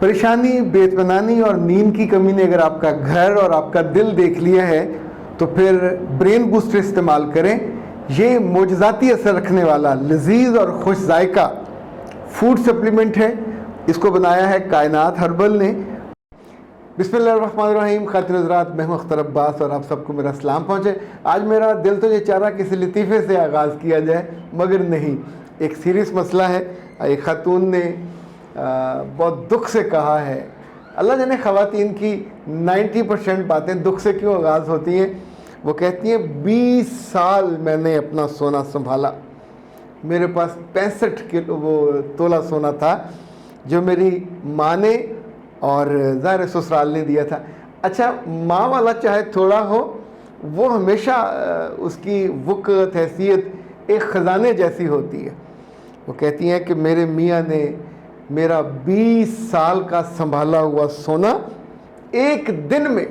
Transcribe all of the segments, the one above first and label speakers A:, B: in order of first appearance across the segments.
A: پریشانی، بے اطمینانی اور نیند کی کمی نے اگر آپ کا گھر اور آپ کا دل دیکھ لیا ہے تو پھر برین بوسٹر استعمال کریں۔ یہ معجزاتی اثر رکھنے والا لذیذ اور خوش ذائقہ فوڈ سپلیمنٹ ہے۔ اس کو بنایا ہے کائنات ہربل نے۔ بسم اللہ الرحمن الرحیم۔ خاطر حضرات، میں ہوں اختر عباس اور آپ سب کو میرا سلام پہنچے۔ آج میرا دل تو یہ چاہ رہا کسی لطیفے سے آغاز کیا جائے، مگر نہیں، ایک سیریس مسئلہ ہے۔ ایک خاتون نے بہت دکھ سے کہا ہے، اللہ جانے خواتین کی 90% باتیں دکھ سے کیوں آغاز ہوتی ہیں۔ وہ کہتی ہیں 20 سال میں نے اپنا سونا سنبھالا، میرے پاس 65 تولہ سونا تھا جو میری ماں نے اور ظاہر سسرال نے دیا تھا۔ اچھا، ماں والا چاہے تھوڑا ہو، وہ ہمیشہ اس کی وقت، حیثیت ایک خزانے جیسی ہوتی ہے۔ وہ کہتی ہیں کہ میرے میاں نے میرا 20 سال کا سنبھالا ہوا سونا ایک دن میں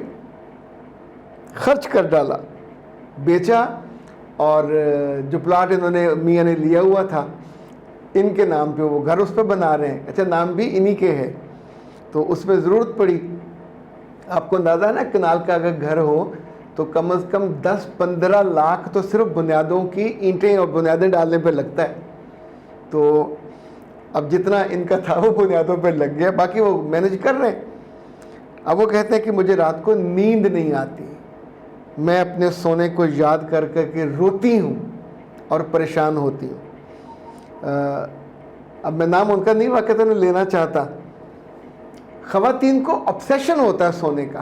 A: خرچ کر ڈالا، بیچا، اور جو پلاٹ انہوں نے میاں نے لیا ہوا تھا ان کے نام پہ وہ گھر اس پہ بنا رہے ہیں۔ اچھا، نام بھی انہی کے ہے، تو اس میں ضرورت پڑی۔ آپ کو اندازہ ہے نا، کنال کا اگر گھر ہو تو کم از کم 10-15 لاکھ تو صرف بنیادوں کی اینٹیں اور بنیادیں ڈالنے پہ لگتا ہے۔ تو اب جتنا ان کا تھا وہ بنیادوں پہ لگ گیا، باقی وہ مینج کر رہے ہیں۔ اب وہ کہتے ہیں کہ مجھے رات کو نیند نہیں آتی، میں اپنے سونے کو یاد کر کر کے روتی ہوں اور پریشان ہوتی ہوں۔ اب میں نام ان کا نہیں واقعتاً لینا چاہتا۔ خواتین کو obsession ہوتا ہے سونے کا،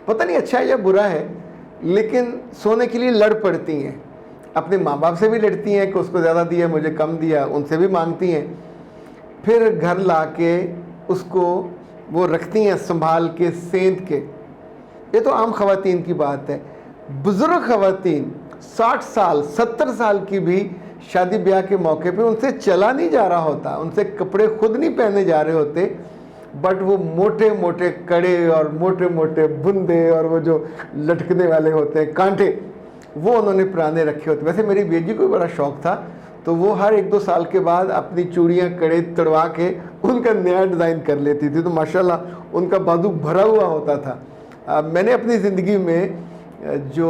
A: پتہ نہیں اچھا ہے یا برا ہے، لیکن سونے کے لیے لڑ پڑتی ہیں۔ اپنے ماں باپ سے بھی لڑتی ہیں کہ اس کو زیادہ دیا، مجھے کم دیا، ان سے بھی مانگتی ہیں۔ پھر گھر لا کے اس کو وہ رکھتی ہیں سنبھال کے، سینت کے۔ یہ تو عام خواتین کی بات ہے۔ بزرگ خواتین 60 سال 70 سال کی بھی شادی بیاہ کے موقع پہ ان سے چلا نہیں جا رہا ہوتا، ان سے کپڑے خود نہیں پہنے جا رہے ہوتے، بٹ وہ موٹے موٹے کڑے اور موٹے موٹے بندے اور وہ جو لٹکنے والے ہوتے ہیں کانٹے، وہ انہوں نے پرانے رکھے ہوتے۔ ویسے میری بیٹی کو بڑا شوق تھا، تو وہ ہر 1-2 سال کے بعد اپنی چوڑیاں کڑے تڑوا کے ان کا نیا ڈیزائن کر لیتی تھی، تو ماشاءاللہ ان کا بازو بھرا ہوا ہوتا تھا۔ میں نے اپنی زندگی میں جو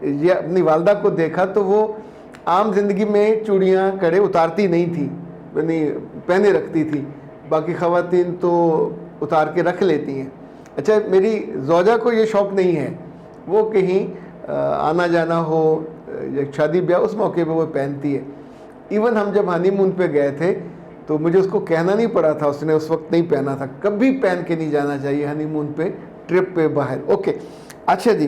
A: یہ اپنی والدہ کو دیکھا تو وہ عام زندگی میں چوڑیاں کڑے اتارتی نہیں تھی، یعنی پہنے رکھتی تھی۔ باقی خواتین تو اتار کے رکھ لیتی ہیں۔ اچھا، میری زوجہ کو یہ شوق نہیں ہے، وہ کہیں آنا جانا ہو یا شادی بیاہ اس موقع پہ وہ پہنتی ہے۔ ایون ہم جب ہنی مون پہ گئے تھے تو مجھے اس کو کہنا نہیں پڑا تھا، اس نے اس وقت نہیں پہنا تھا۔ کبھی پہن کے نہیں جانا چاہیے ہنی مون پہ، ٹرپ پہ باہر۔ اوکے، اچھا جی،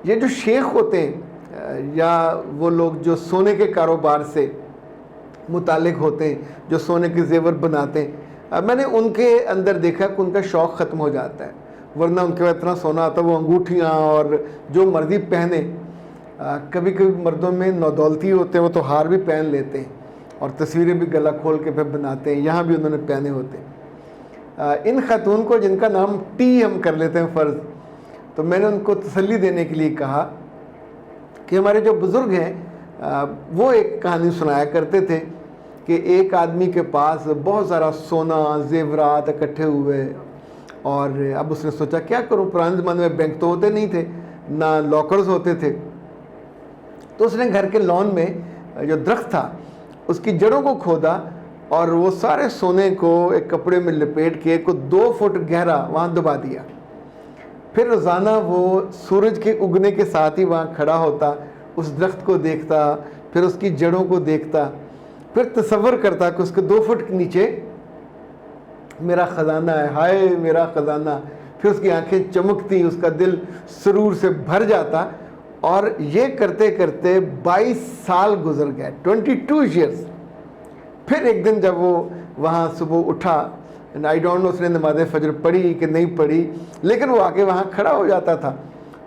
A: یہ جو شیخ ہوتے ہیں یا وہ لوگ جو سونے کے کاروبار سے متعلق ہوتے ہیں، جو سونے کے زیور بناتے ہیں، میں نے ان کے اندر دیکھا کہ ان کا شوق ختم ہو جاتا ہے، ورنہ ان کے بعد اتنا سونا آتا ہے وہ انگوٹھیاں اور جو مرضی پہنے۔ کبھی کبھی مردوں میں نودولتی ہوتے ہیں، وہ تو ہار بھی پہن لیتے ہیں اور تصویریں بھی گلا کھول کے پھر بناتے ہیں، یہاں بھی انہوں نے پہنے ہوتے ہیں۔ ان خاتون کو جن کا نام ٹی ہم کر لیتے ہیں فرض، تو میں نے ان کو تسلی دینے کے لیے کہا کہ ہمارے جو بزرگ ہیں وہ ایک کہانی سنایا کرتے تھے کہ ایک آدمی کے پاس بہت سارا سونا زیورات اکٹھے ہوئے، اور اب اس نے سوچا کیا کروں، پرانے زمانے میں بینک تو ہوتے نہیں تھے، نہ لاکرز ہوتے تھے، تو اس نے گھر کے لان میں جو درخت تھا اس کی جڑوں کو کھودا اور وہ سارے سونے کو ایک کپڑے میں لپیٹ کے کو 2 فٹ گہرا وہاں دبا دیا۔ پھر روزانہ وہ سورج کے اگنے کے ساتھ ہی وہاں کھڑا ہوتا، اس درخت کو دیکھتا، پھر اس کی جڑوں کو دیکھتا، پھر تصور کرتا کہ اس کے 2 فٹ کے نیچے میرا خزانہ ہے، ہائے میرا خزانہ۔ پھر اس کی آنکھیں چمکتی، اس کا دل سرور سے بھر جاتا، اور یہ کرتے کرتے 22 سال گزر گئے، 22 ایئرس۔ پھر ایک دن جب وہ وہاں صبح اٹھا، آئی ڈونٹ نو اس نے نماز فجر پڑھی کہ نہیں پڑھی، لیکن وہ آگے وہاں کھڑا ہو جاتا تھا،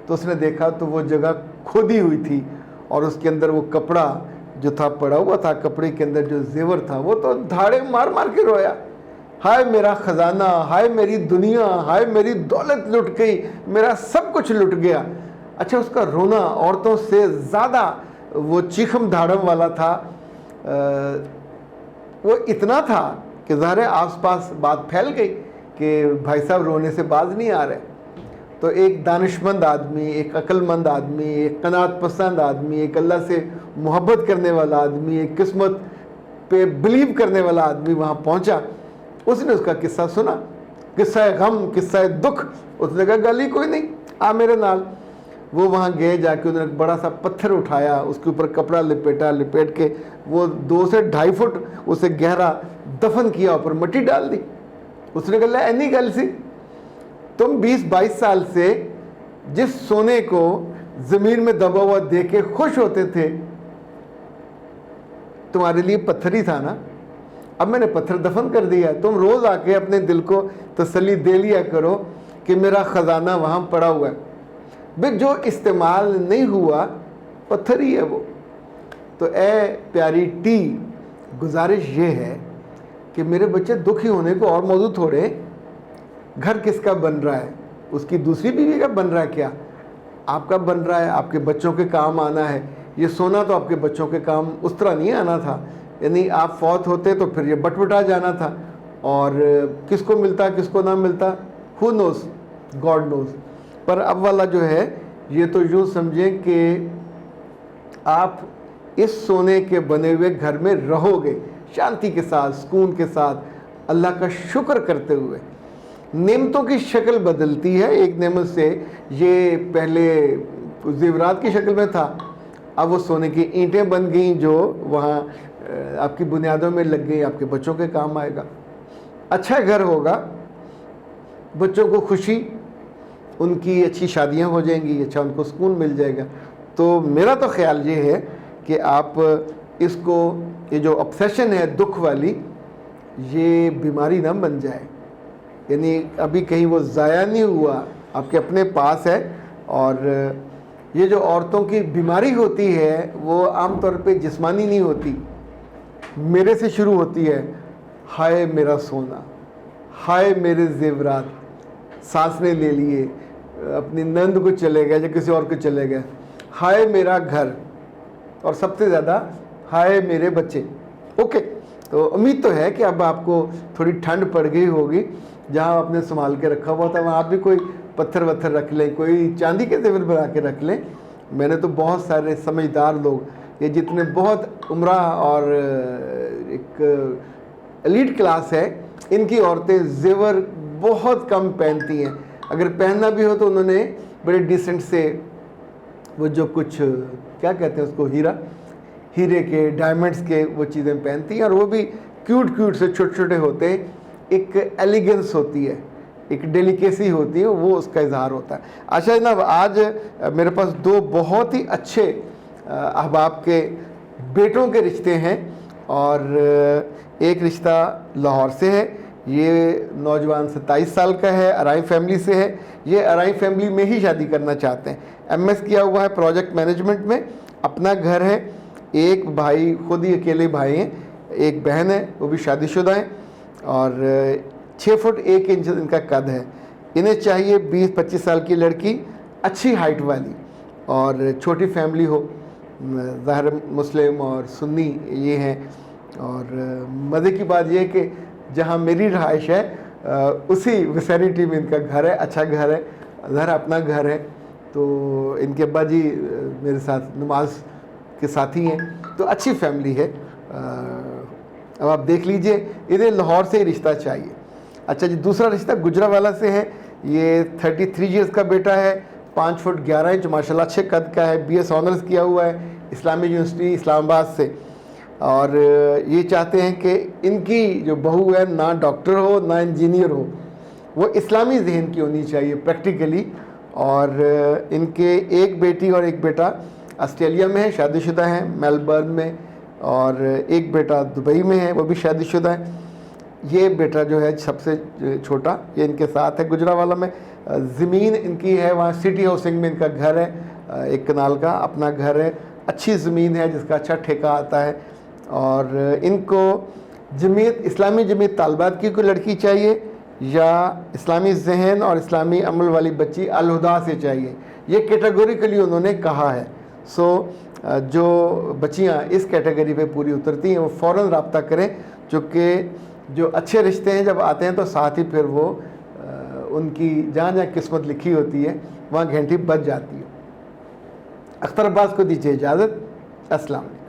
A: تو اس نے دیکھا تو وہ جگہ کھودی ہوئی تھی اور اس کے اندر وہ کپڑا جو تھا پڑا ہوا تھا، کپڑے کے اندر جو زیور تھا، وہ تو دھاڑے مار مار کے رویا، ہائے میرا خزانہ، ہائے میری دنیا، ہائے میری دولت لٹ گئی، میرا سب کچھ لٹ گیا۔ اچھا، اس کا رونا عورتوں سے زیادہ وہ چیخم دھاڑم والا تھا، وہ اتنا تھا کہ ظاہر ہے آس پاس بات پھیل گئی کہ بھائی صاحب رونے سے باز نہیں آ رہے. تو ایک دانشمند آدمی، ایک عقل مند آدمی، ایک قناعت پسند آدمی، ایک اللہ سے محبت کرنے والا آدمی، ایک قسمت پہ بلیو کرنے والا آدمی وہاں پہنچا. اس نے اس کا قصہ سنا، قصہ غم، قصہ دکھ. اس نے کہا گل ہی کوئی نہیں، آ میرے نال. وہ وہاں گئے، جا کے انہوں نے ایک بڑا سا پتھر اٹھایا، اس کے اوپر کپڑا لپیٹا، لپیٹ کے وہ 2 سے 2.5 فٹ اسے گہرا دفن کیا، اوپر مٹی ڈال دی. اس نے کہا اینی گل سی، تم 20-22 سال سے جس سونے کو زمین میں دبا ہوا دیکھ کے خوش ہوتے تھے، تمہارے لیے پتھر ہی تھا نا. اب میں نے پتھر دفن کر دیا. تم روز آ کے اپنے دل کو تسلی دے لیا کرو کہ میرا خزانہ وہاں پڑا ہوا ہے. بھئی جو استعمال نہیں ہوا پتھر ہی ہے وہ. تو اے پیاری ٹی، گزارش یہ ہے کہ میرے بچے دکھی ہونے کو اور موضوع تھوڑے. گھر کس کا بن رہا ہے؟ اس کی دوسری بیوی کا بن رہا ہے کیا؟ آپ کا بن رہا ہے، آپ کے بچوں کے کام آنا ہے. یہ سونا تو آپ کے بچوں کے کام اس طرح نہیں آنا تھا، یعنی آپ فوت ہوتے تو پھر یہ بٹا جانا تھا، اور کس کو ملتا کس کو نہ ملتا ہو نوز، گاڈ نوز. پر اب والا جو ہے یہ تو یوں سمجھیں کہ آپ اس سونے کے بنے ہوئے گھر میں رہو گے شانتی کے ساتھ، سکون کے ساتھ، اللہ کا شکر کرتے ہوئے. نعمتوں کی شکل بدلتی ہے. ایک نعمت سے یہ پہلے زیورات کی شکل میں تھا، اب وہ سونے کی اینٹیں بن گئیں جو وہاں آپ کی بنیادوں میں لگ گئی، آپ کے بچوں کے کام آئے گا. اچھا گھر ہوگا، بچوں کو خوشی، ان کی اچھی شادیاں ہو جائیں گی، اچھا ان کو سکون مل جائے گا. تو میرا تو خیال یہ ہے کہ آپ اس کو، یہ جو obsession ہے دکھ والی، یہ بیماری نہ بن جائے. یعنی ابھی کہیں وہ ضائع نہیں ہوا، آپ کے اپنے پاس ہے. اور یہ جو عورتوں کی بیماری ہوتی ہے وہ عام طور پہ جسمانی نہیں ہوتی، میرے سے شروع ہوتی ہے. ہائے میرا سونا، ہائے میرے زیورات، سانس نے لے لیے، اپنی نند کو چلے گئے یا کسی اور کو چلے گئے. ہائے میرا گھر، اور سب سے زیادہ ہائے میرے بچے. اوکے، تو امید تو ہے کہ اب آپ کو تھوڑی ٹھنڈ پڑ گئی ہوگی. جہاں آپ نے سنبھال کے رکھا ہوا تھا وہاں آپ بھی کوئی پتھر وتھر رکھ لیں، کوئی چاندی کے زیور بنا کے رکھ لیں. میں نے تو بہت سارے سمجھدار لوگ، یہ جتنے بہت عمرہ اور ایک ایلیٹ کلاس ہے، ان کی عورتیں زیور بہت کم پہنتی ہیں. اگر پہننا بھی ہو تو انہوں نے بڑے ڈیسنٹ سے وہ جو کچھ کیا کہتے ہیں اس کو، ہیرے کے، ڈائمنڈس کے وہ چیزیں پہنتی ہیں، اور وہ بھی کیوٹ کیوٹ سے چھوٹے چھوٹے ہوتے ہیں. ایک ایلیگنس ہوتی ہے، ایک ڈیلیکیسی ہوتی ہے، وہ اس کا اظہار ہوتا ہے. اچھا جناب، آج میرے پاس 2 بہت ہی اچھے احباب کے بیٹوں کے رشتے ہیں، اور ایک رشتہ لاہور سے ہے. یہ نوجوان 27 سال کا ہے، ارائی فیملی سے ہے. یہ ارائی فیملی میں ہی شادی کرنا چاہتے ہیں. ایم ایس کیا ہوا ہے پروجیکٹ مینجمنٹ میں، اپنا گھر ہے. ایک بھائی، خود ہی اکیلے بھائی ہیں، ایک بہن ہے وہ بھی شادی شدہ ہیں، اور 6 فٹ 1 انچ ان کا قد ہے. انہیں چاہیے 20-25 سال کی لڑکی، اچھی ہائٹ والی، اور چھوٹی فیملی ہو. ظاہر مسلم اور سنی یہ ہیں. اور مزے کی بات یہ ہے کہ جہاں میری رہائش ہے اسی ویسینٹی میں ان کا گھر ہے. اچھا گھر ہے، ظاہر اپنا گھر ہے. تو ان کے ابا جی میرے ساتھ نماز کے ساتھی ہیں، تو اچھی فیملی ہے. اب آپ دیکھ لیجئے، انہیں لاہور سے ہی رشتہ چاہیے. اچھا جی، دوسرا رشتہ گجرانوالہ سے ہے. یہ 33 ایئرس کا بیٹا ہے، 5 فٹ 11 انچ، ماشاءاللہ اچھے قد کا ہے. بی ایس آنرز کیا ہوا ہے اسلامی یونیورسٹی اسلام آباد سے. اور یہ چاہتے ہیں کہ ان کی جو بہو ہے نہ ڈاکٹر ہو نہ انجینئر ہو، وہ اسلامی ذہن کی ہونی چاہیے پریکٹیکلی. اور ان کے ایک بیٹی اور ایک بیٹا آسٹریلیا میں ہے، شادی شدہ ہیں میلبرن میں، اور ایک بیٹا دبئی میں ہے، وہ بھی شادی شدہ ہے. یہ بیٹا جو ہے سب سے چھوٹا، یہ ان کے ساتھ ہے گجرانوالہ میں. زمین ان کی ہے وہاں سٹی ہاؤسنگ میں، ان کا گھر ہے 1 کنال کا اپنا گھر ہے. اچھی زمین ہے جس کا اچھا ٹھیکہ آتا ہے. اور ان کو جمعیت، اسلامی جمعیت طالبات کی کوئی لڑکی چاہیے، یا اسلامی ذہن اور اسلامی عمل والی بچی الہدا سے چاہیے. یہ کیٹیگوریکلی انہوں نے کہا ہے. سو جو بچیاں اس کیٹیگری پہ پوری اترتی ہیں وہ فوراً رابطہ کریں، چونکہ جو اچھے رشتے ہیں جب آتے ہیں تو ساتھ ہی پھر وہ ان کی جہاں جہاں قسمت لکھی ہوتی ہے وہاں گھنٹی بج جاتی ہے۔ اختر عباس کو دیجیے اجازت، السلام علیکم۔